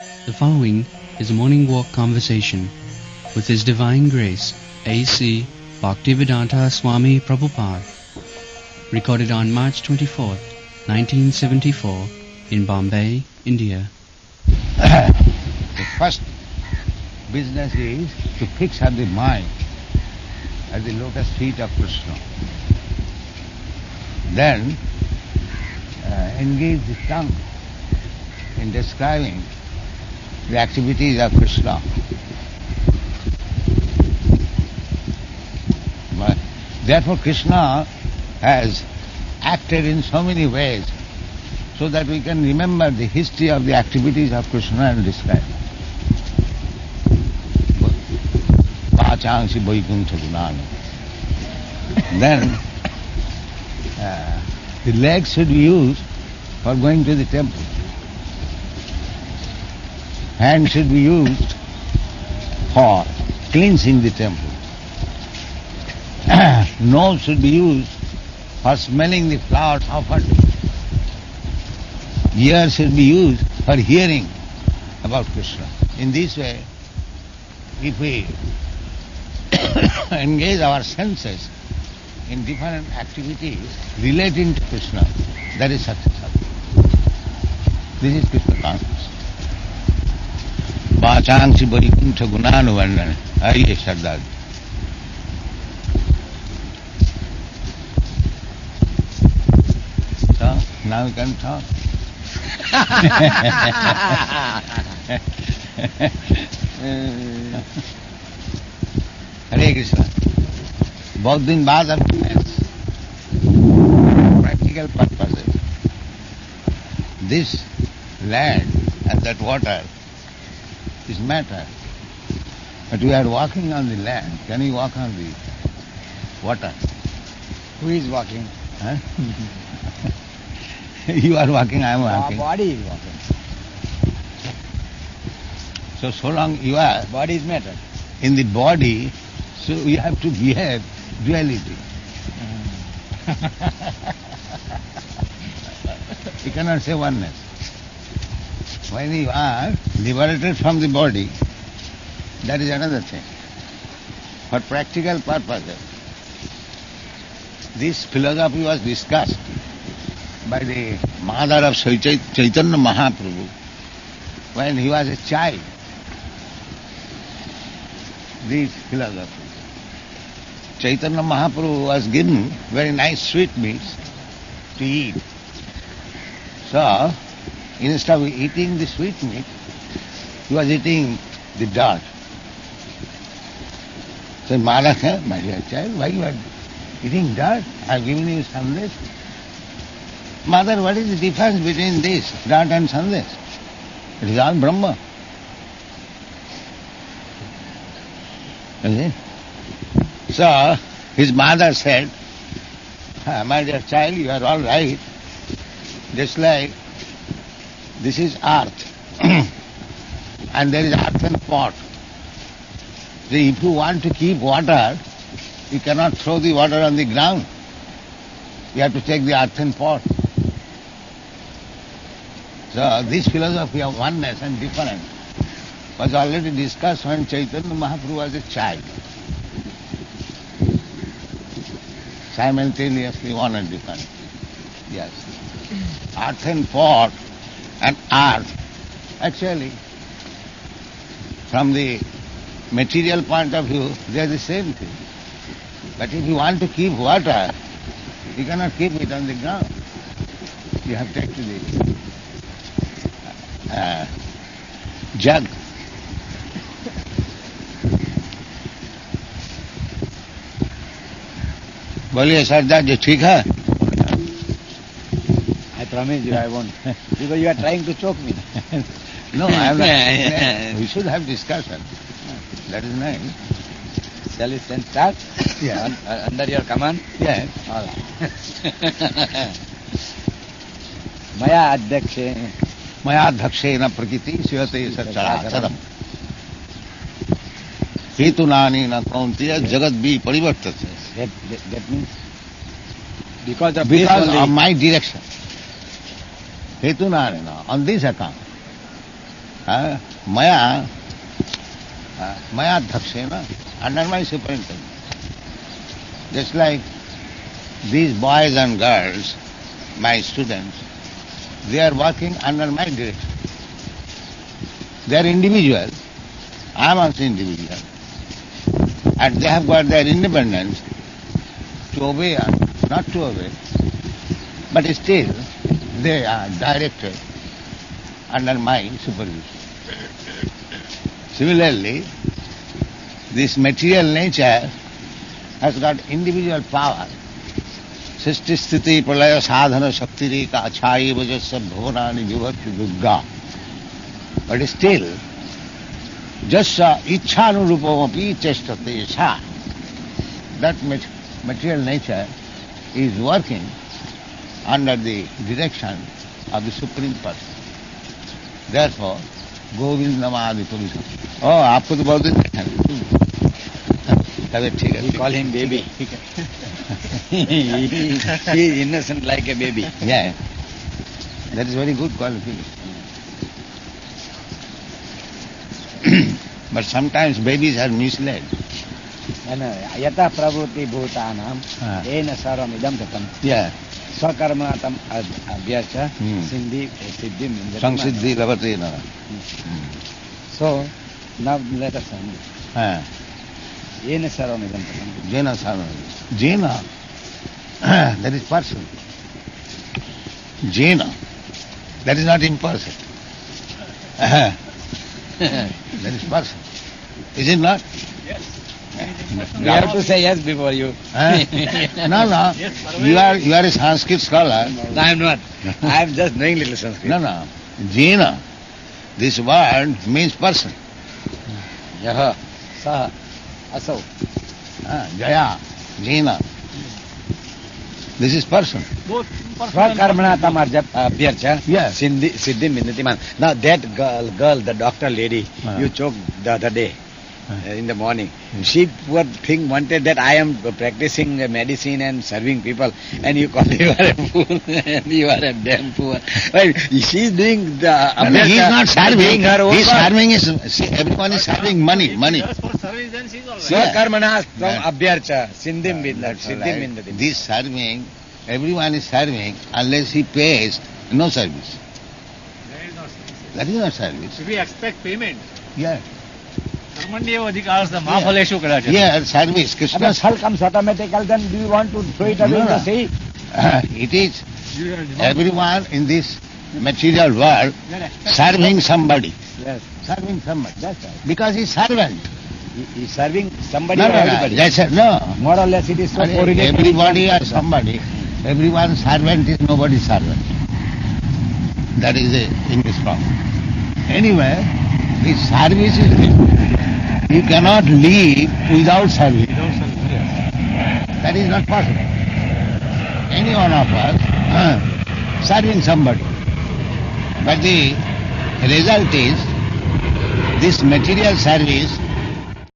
The following is a morning walk conversation with His Divine Grace A.C. Bhaktivedanta Swami Prabhupada, recorded on March 24th, 1974 in Bombay, India. The first business is to fix up the mind at the lotus feet of Krishna. Then engage the tongue in describing the activities of Krishna. Therefore Krishna has acted in so many ways so that we can remember the history of the activities of Krishna and describe. Vachangsi Vaikuntha Gunana. Then the legs should be used for going to the temple. Hands should be used for cleansing the temple. Nose should be used for smelling the flowers offered. Ears should be used for hearing about Krishna. In this way, if we engage our senses in different activities relating to Krishna, that is successful. This is Krishna consciousness. Vachangsi Vaikuntha Gunanuvandana. Ariye Shraddha. So, now we can talk. Hare Krishna. बहुत दिन बाद अब practical purposes. This land and that water is matter. But we are walking on the land. Can we walk on the water? Who is walking? Huh? You are walking, I am walking. Our body is walking. So long you are Body is matter. in the body, so you have to behave duality. You cannot say oneness. When you are liberated from the body, that is another thing. For practical purposes, this philosophy was discussed by the mother of Chaitanya Mahaprabhu when he was a child. This philosophy. Chaitanya Mahaprabhu was given very nice sweetmeats to eat. So, instead of eating the sweetmeat, he was eating the dirt. So, Mother said, my dear child, why you are eating dirt? I have given you sandesh. Mother, what is the difference between this, dirt and sandesh? It is all Brahma. You see? So, his mother said, my dear child, you are all right. Just like this is earth and there is earthen pot. So if you want to keep water, you cannot throw the water on the ground. You have to take the earthen pot. So this philosophy of oneness and difference was already discussed when Chaitanya Mahaprabhu was a child. Simultaneously one and different. Yes. Earthen pot and earth, actually, from the material point of view, they are the same thing. But if you want to keep water, you cannot keep it on the ground. You have to take to the jug. बोलिए सरदार जी ठीक है? I promise you I won't. Because you are trying to choke me. No, I am not. We should have discussion. That is nice. Shall we then start? Yeah. Under your command? Yes. All right. Maya Adyakshe. मयाध्यक्षेन प्रकृति श्वेते सच्चराचरम् हेतुनानि न कौन्तेय जगत भी परिवर्तते. That means because of Because this of only, my direction. Hetunarena, on this account. Maya Dhakshena, under my superintendence. Just like these boys and girls, my students, they are working under my direction. They are individual. I am also individual. And they have got their independence to obey or not to obey. But still, they are directed under my supervision. Similarly, this material nature has got individual power. Sisti sthiti pralaya sadhana shakti ka achayi vajasya bhavanani vibhakti durga. But still, jasya ichhanurupamopi chestate sa. That material nature is working under the direction of the Supreme Person. Therefore, Govind Namadi Purusha. Oh, आपको तो बहुत दिन देखा है। तबीयत ठीक है। We call him baby. He is innocent like a baby. Yeah, that is very good qualification. But sometimes babies are misled. यथा प्रवृत्ति भूतानाम येन सर्वम इदं ततं Yeah. स्वकर्मातम अभ्यर्च सिद्धि सिद्धि Samsiddhi lavate na. So now let us understand. येन सर्वम इदं ततं. Jena sarva. Jena. That is person. Jena. That is not imperson. That is person. Is it not? You have to say yes before you. No. You are a Sanskrit scholar. No, I am not. I am just knowing little Sanskrit. No. Jena. This word means person. Yah, sah, asau. Jaya, Jena. This is person. Swakarmana tamarjap abhyarcha. Yes. Siddhi mindatiman. Now that girl, the doctor lady, you choked the other day. In the morning. She poor thing wanted that I am practicing medicine and serving people, and you call you are a fool and you are a damn fool. Well, she is doing the He is not serving. her own He is serving everyone is serving money. Just for service, then she is all right. Swakarmana from Yeah. abhyarcha. Siddhim That's all siddhim right. mindati. This serving, everyone is serving unless he pays, no service. That is not service. That is not service. If we expect payment, Yeah. कर्मण्येव अधिकारस्थ मा फलेषु कदाचित्. Yeah, service. But Krishna. hell comes automatically, then do you want to throw it away in the sea? It is everyone in this material world serving somebody. Yes, Serving somebody. that's right. Because he is servant. He is serving somebody No, or everybody. That's it. No. More or less it is so correlated. Everybody or somebody. Everyone's servant is nobody's servant. That is the English problem. Anyway, the service is there. You cannot live without service. That is not possible. Any one of us serving somebody. But the result is this material service